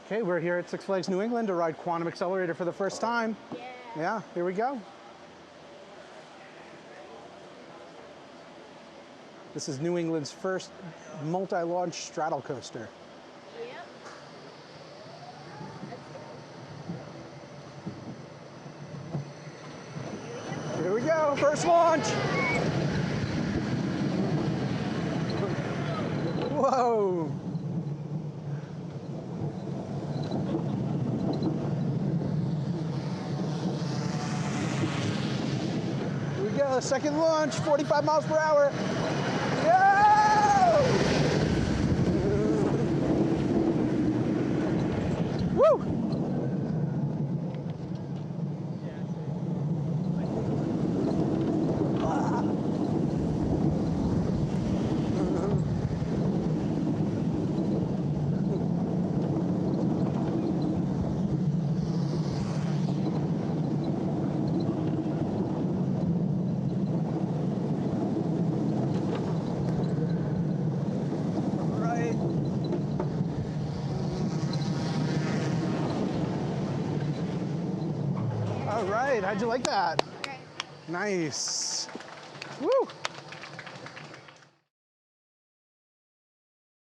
Okay, we're here at Six Flags New England to ride Quantum Accelerator for the first time. Yeah, here we go. This is New England's first multi-launch straddle coaster. Yep. Here we go, first launch. Whoa. Here we go, second launch, 45 miles per hour. Go! Woo! All right, how'd you like that? Great. Nice. Woo!